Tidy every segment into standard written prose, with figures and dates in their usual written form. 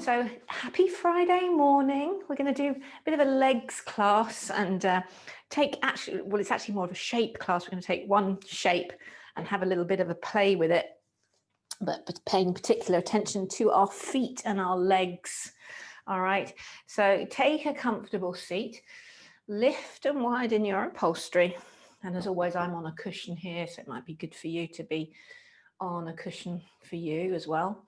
So happy Friday morning. We're going to do a bit of a legs class and it's actually more of a shape class. We're going to take one shape and have a little bit of a play with it, but paying particular attention to our feet and our legs. All right, so take a comfortable seat, lift and widen your upholstery. And as always, I'm on a cushion here, so it might be good for you to be on a cushion for you as well.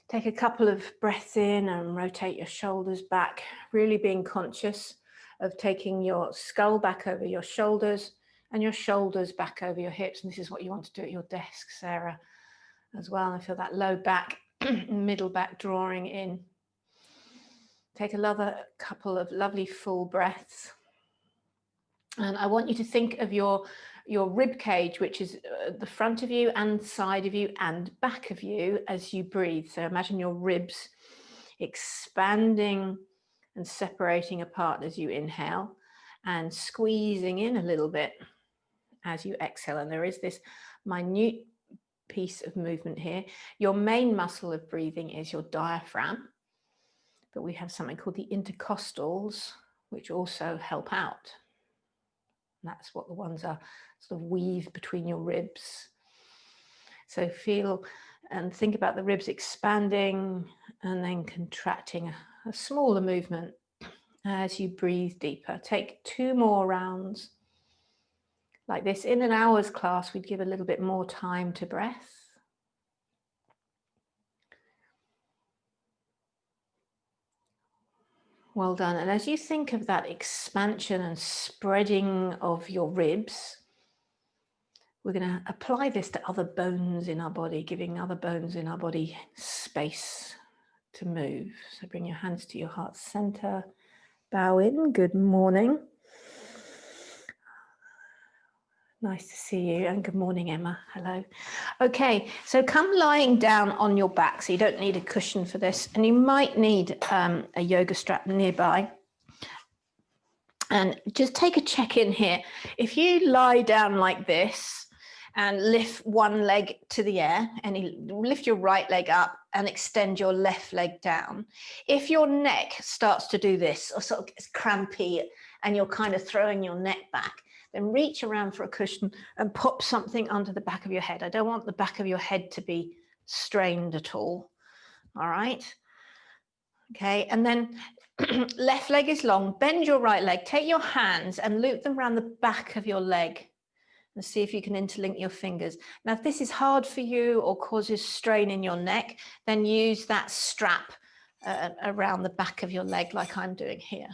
Take a couple of breaths in and rotate your shoulders back, really being conscious of taking your skull back over your shoulders and your shoulders back over your hips. And this is what you want to do at your desk, Sarah, as well. And feel that low back, middle back drawing in. Take another couple of lovely full breaths. And I want you to think of your rib cage, which is the front of you and side of you and back of you as you breathe. So imagine your ribs expanding and separating apart as you inhale and squeezing in a little bit as you exhale. And there is this minute piece of movement here. Your main muscle of breathing is your diaphragm, but we have something called the intercostals, which also help out. That's what the ones are, sort of weave between your ribs. So feel and think about the ribs expanding and then contracting, a smaller movement as you breathe deeper. Take 2 more rounds like this. In an hour's class, we'd give a little bit more time to breath. Well done. And as you think of that expansion and spreading of your ribs, we're going to apply this to other bones in our body, giving other bones in our body space to move. So bring your hands to your heart center, bow in, good morning. Nice to see you, and good morning, Emma. Hello. Okay, so come lying down on your back. So you don't need a cushion for this, and you might need a yoga strap nearby. And just take a check-in here. If you lie down like this and lift one leg to the air, and you lift your right leg up and extend your left leg down, if your neck starts to do this, or sort of gets crampy, and you're kind of throwing your neck back, then reach around for a cushion and pop something under the back of your head. I don't want the back of your head to be strained at all. All right. Okay. And then left leg is long. Bend your right leg. Take your hands and loop them around the back of your leg and see if you can interlink your fingers. Now, if this is hard for you or causes strain in your neck, then use that strap around the back of your leg like I'm doing here.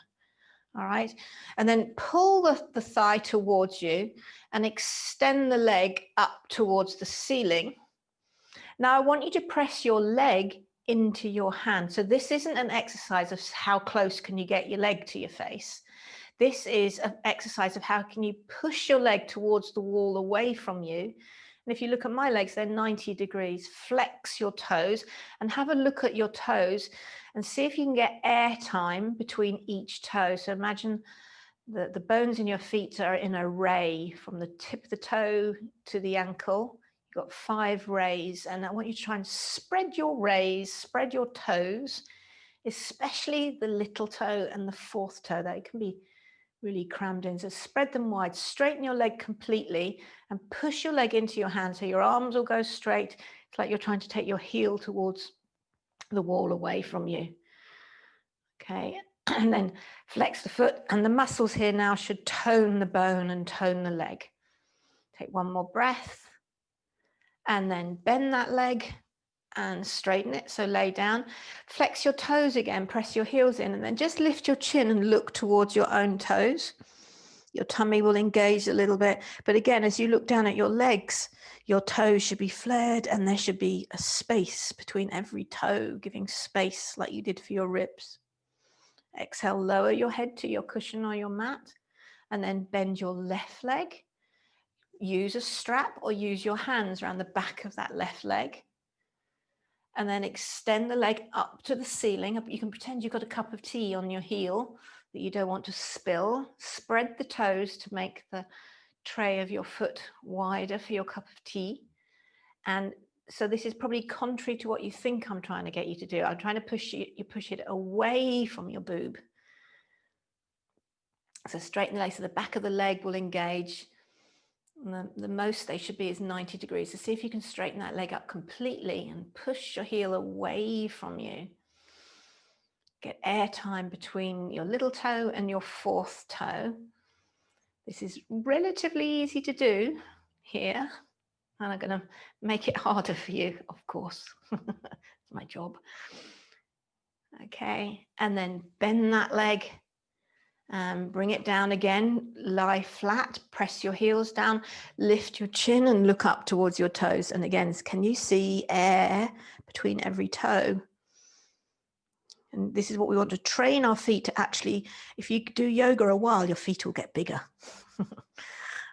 All right, and then pull the thigh towards you and extend the leg up towards the ceiling. Now I want you to press your leg into your hand. So this isn't an exercise of how close can you get your leg to your face. This is an exercise of how can you push your leg towards the wall away from you. And if you look at my legs, they're 90 degrees. Flex your toes and have a look at your toes and see if you can get air time between each toe. So imagine the bones in your feet are in a ray from the tip of the toe to the ankle. You've got 5 rays, and I want you to try and spread your rays, spread your toes, especially the little toe and the 4th toe. That can be really crammed in. So spread them wide, straighten your leg completely and push your leg into your hand so your arms will go straight. It's like you're trying to take your heel towards the wall away from you. Okay, and then flex the foot, and the muscles here now should tone the bone and tone the leg. Take one more breath and then bend that leg and straighten it. So lay down, flex your toes again, press your heels in, and then just lift your chin and look towards your own toes. Your tummy will engage a little bit, but again, as you look down at your legs, your toes should be flared and there should be a space between every toe, giving space like you did for your ribs. Exhale, lower your head to your cushion or your mat, and then bend your left leg. Use a strap or use your hands around the back of that left leg. And then extend the leg up to the ceiling. You can pretend you've got a cup of tea on your heel that you don't want to spill. Spread the toes to make the tray of your foot wider for your cup of tea. And So this is probably contrary to what you think I'm trying to get you to do. I'm trying to push you push it away from your boob. So straighten the leg, so the back of the leg will engage. And the most they should be is 90 degrees. So see if you can straighten that leg up completely and push your heel away from you. Get air time between your little toe and your fourth toe. This is relatively easy to do here. And I'm going to make it harder for you, of course. It's my job. Okay, and then bend that leg. Bring it down again, lie flat, press your heels down, lift your chin and look up towards your toes. And again, can you see air between every toe? And this is what we want to train our feet to actually, if you do yoga a while, your feet will get bigger.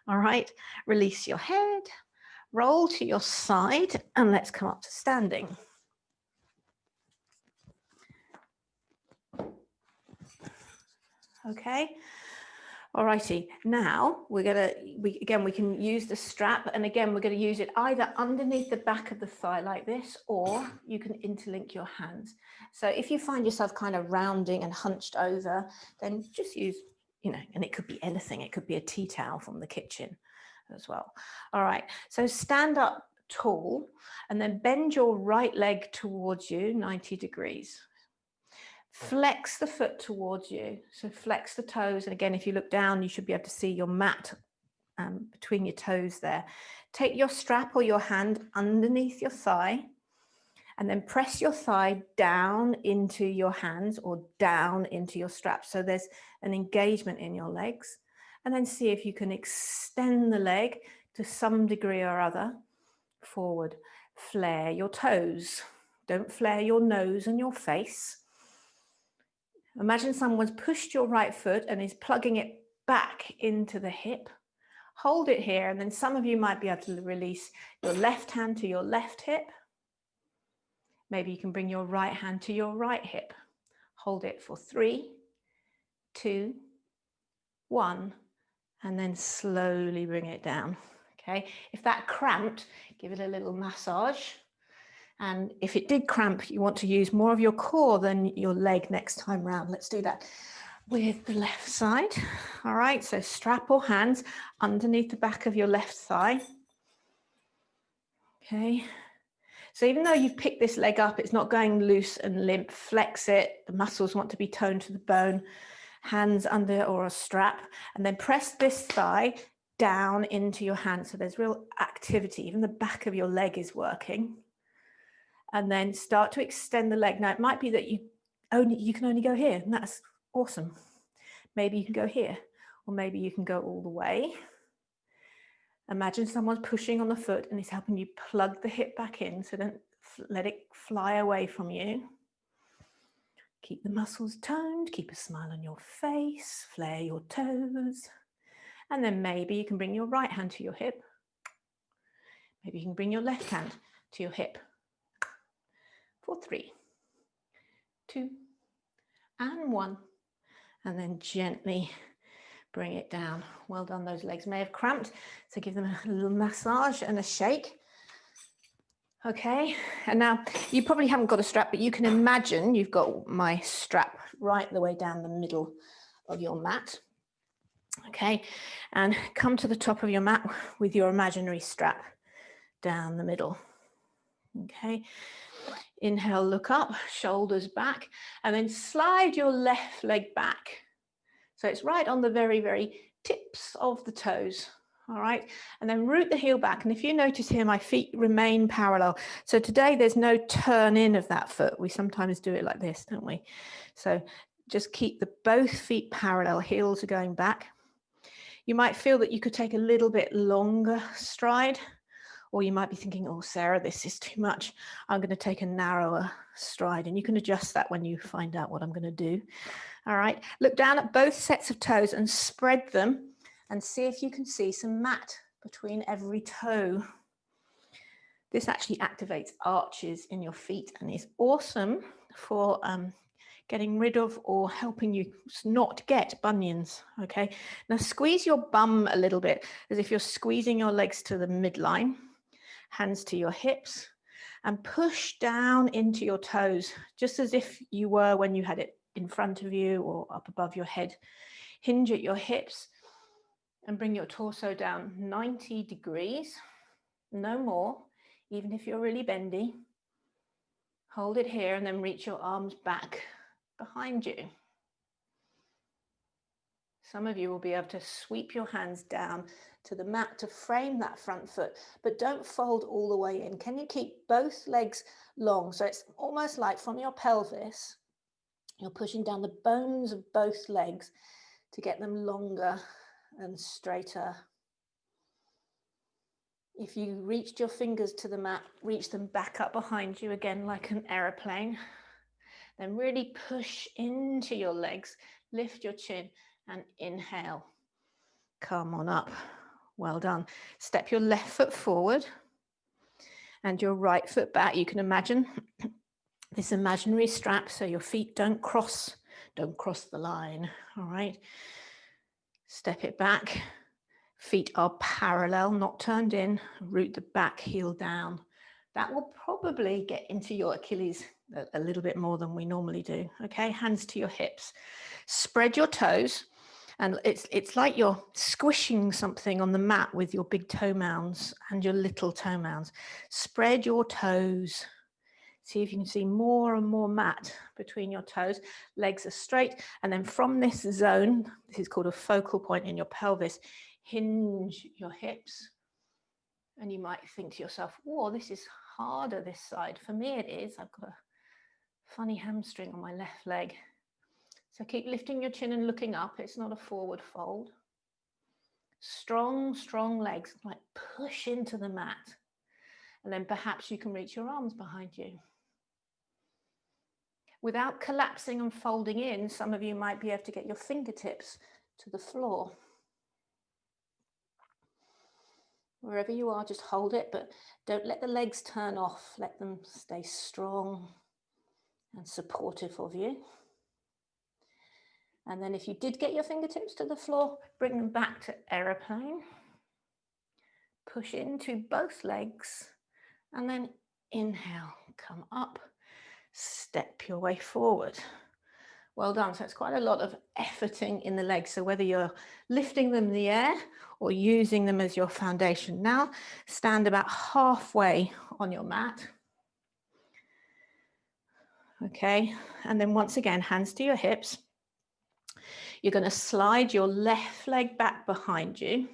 All right, release your head, roll to your side, and let's come up to standing. Okay, all righty. Now we can use the strap, and again, we're going to use it either underneath the back of the thigh like this, or you can interlink your hands. So if you find yourself kind of rounding and hunched over, then just use, and it could be anything. It could be a tea towel from the kitchen as well. All right, so stand up tall and then bend your right leg towards you 90 degrees. Flex the foot towards you, so flex the toes, and again, if you look down, you should be able to see your mat between your toes there. Take your strap or your hand underneath your thigh, and then press your thigh down into your hands or down into your strap, so there's an engagement in your legs. And then see if you can extend the leg to some degree or other forward. Flare your toes. Don't flare your nose and your face. Imagine someone's pushed your right foot and is plugging it back into the hip. Hold it here, and then some of you might be able to release your left hand to your left hip. Maybe you can bring your right hand to your right hip. Hold it for 3, 2, 1. And then slowly bring it down. Okay, if that cramped, give it a little massage. And if it did cramp, you want to use more of your core than your leg next time round. Let's do that with the left side. All right, so strap or hands underneath the back of your left thigh. Okay, so even though you've picked this leg up, it's not going loose and limp. Flex it. The muscles want to be toned to the bone. Hands under or a strap, and then press this thigh down into your hand, so there's real activity. Even the back of your leg is working. And then start to extend the leg. Now it might be that you can only go here, and that's awesome. Maybe you can go here, or maybe you can go all the way. Imagine someone's pushing on the foot and it's helping you plug the hip back in, so don't let it fly away from you. Keep the muscles toned, keep a smile on your face, flare your toes. And then maybe you can bring your right hand to your hip. Maybe you can bring your left hand to your hip. For 3, 2, and 1. And then gently bring it down. Well done, those legs may have cramped, so give them a little massage and a shake. Okay, and now you probably haven't got a strap, but you can imagine you've got my strap right the way down the middle of your mat. Okay, and come to the top of your mat with your imaginary strap down the middle. Okay, inhale, look up, shoulders back, and then slide your left leg back. So it's right on the very, very tips of the toes. All right, and then root the heel back. And if you notice here, my feet remain parallel. So today there's no turn in of that foot. We sometimes do it like this, don't we? So just keep both feet parallel, heels are going back. You might feel that you could take a little bit longer stride, or you might be thinking, oh, Sarah, this is too much. I'm going to take a narrower stride, and you can adjust that when you find out what I'm going to do. All right, look down at both sets of toes and spread them, and see if you can see some mat between every toe. This actually activates arches in your feet and is awesome for getting rid of or helping you not get bunions. Okay, now squeeze your bum a little bit as if you're squeezing your legs to the midline, hands to your hips, and push down into your toes, just as if you were when you had it in front of you or up above your head. Hinge at your hips and bring your torso down 90 degrees, no more, even if you're really bendy. Hold it here and then reach your arms back behind you. Some of you will be able to sweep your hands down to the mat to frame that front foot, but don't fold all the way in. Can you keep both legs long? So it's almost like from your pelvis, you're pushing down the bones of both legs to get them longer and straighter. If you reached your fingers to the mat, reach them back up behind you again like an aeroplane. Then really push into your legs, lift your chin and inhale. Come on up. Well done. Step your left foot forward and your right foot back. You can imagine this imaginary strap so your feet don't cross the line. All right. Step it back. Feet are parallel, not turned in. Root the back heel down. That will probably get into your Achilles a little bit more than we normally do. Okay, hands to your hips. Spread your toes. And it's like you're squishing something on the mat with your big toe mounds and your little toe mounds. Spread your toes. See if you can see more and more mat between your toes. Legs are straight. And then from this zone, this is called a focal point in your pelvis, hinge your hips. And you might think to yourself, whoa, this is harder this side. For me it is. I've got a funny hamstring on my left leg. So keep lifting your chin and looking up. It's not a forward fold. Strong, strong legs, like push into the mat. And then perhaps you can reach your arms behind you. Without collapsing and folding in, some of you might be able to get your fingertips to the floor. Wherever you are, just hold it, but don't let the legs turn off. Let them stay strong and supportive of you. And then if you did get your fingertips to the floor, bring them back to aeroplane. Push into both legs and then inhale, come up, step your way forward. Well done. So it's quite a lot of efforting in the legs. So whether you're lifting them in the air or using them as your foundation. Now stand about halfway on your mat. Okay. And then once again, hands to your hips. You're going to slide your left leg back behind you.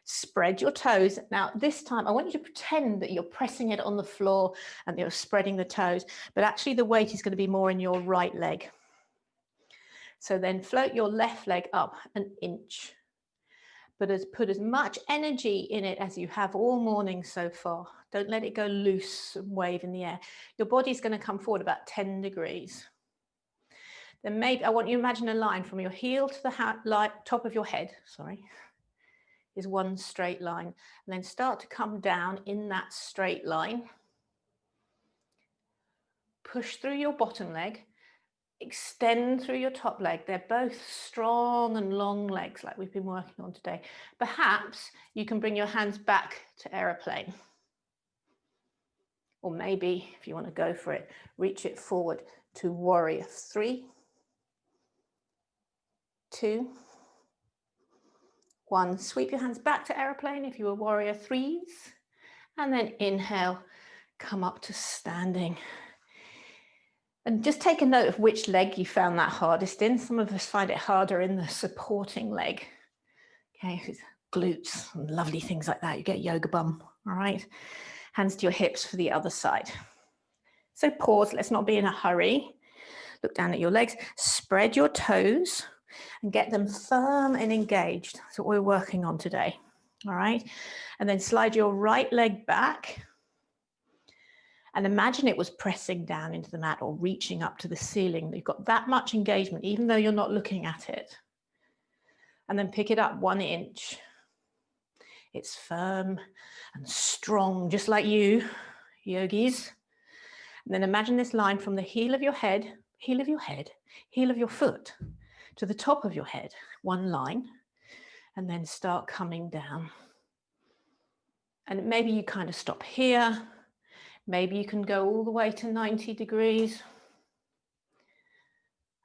Spread your toes. Now this time I want you to pretend that you're pressing it on the floor and you're spreading the toes, but actually the weight is going to be more in your right leg. So then float your left leg up an inch, but put as much energy in it as you have all morning so far. Don't let it go loose and wave in the air. Your body's going to come forward about 10 degrees. Then maybe I want you to imagine a line from your heel to the top of your head, is one straight line. And then start to come down in that straight line. Push through your bottom leg, extend through your top leg. They're both strong and long legs like we've been working on today. Perhaps you can bring your hands back to aeroplane. Or maybe, if you want to go for it, reach it forward to warrior 3, 2, 1. Sweep your hands back to aeroplane if you were warrior 3s. And then inhale, come up to standing. And just take a note of which leg you found that hardest in. Some of us find it harder in the supporting leg. Okay, it's glutes and lovely things like that. You get yoga bum, all right? Hands to your hips for the other side. So pause, let's not be in a hurry. Look down at your legs, spread your toes and get them firm and engaged. That's what we're working on today, all right? And then slide your right leg back and imagine it was pressing down into the mat or reaching up to the ceiling. You've got that much engagement, even though you're not looking at it. And then pick it up 1 inch. It's firm and strong, just like you, yogis. And then imagine this line from the heel of your head, heel of your foot, to the top of your head, one line, and then start coming down. And maybe you kind of stop here, Maybe you can go all the way to 90 degrees.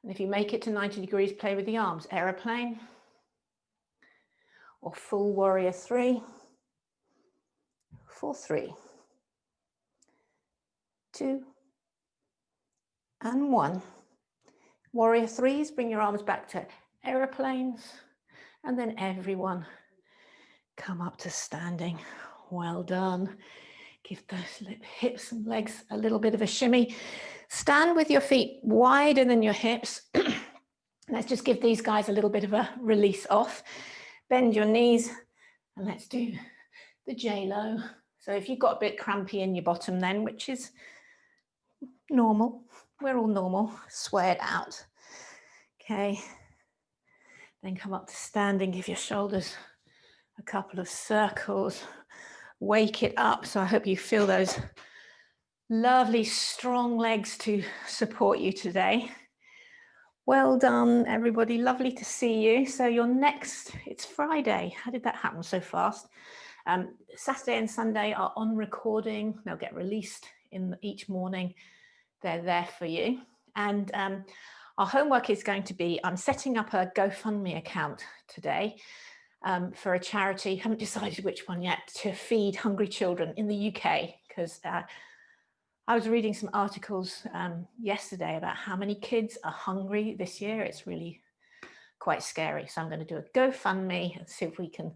And if you make it to 90 degrees, play with the arms, aeroplane or full warrior 3 for 3, 2, and 1. Warrior 3s, bring your arms back to aeroplanes, and then everyone come up to standing. Well done. Give those hips and legs a little bit of a shimmy. Stand with your feet wider than your hips. Let's just give these guys a little bit of a release off. Bend your knees, and let's do the J-Lo. So if you've got a bit crampy in your bottom then, which is normal, we're all normal, swear it out. Okay, then come up to standing, give your shoulders a couple of circles, wake it up. So I hope you feel those lovely strong legs to support you today. Well done, everybody. Lovely to see you. So you're next, it's Friday. How did that happen so fast? Saturday and Sunday are on recording. They'll get released in each morning. They're there for you. And our homework is going to be, I'm setting up a GoFundMe account today for a charity, haven't decided which one yet, to feed hungry children in the UK, because I was reading some articles yesterday about how many kids are hungry this year. It's really quite scary. So I'm going to do a GoFundMe and see if we can,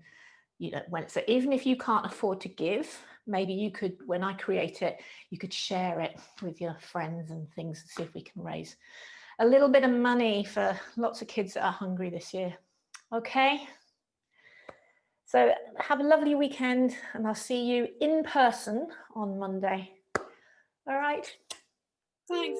so even if you can't afford to give, maybe you could, when I create it, you could share it with your friends and things and see if we can raise a little bit of money for lots of kids that are hungry this year. Okay. So have a lovely weekend, and I'll see you in person on Monday. All right. Thanks.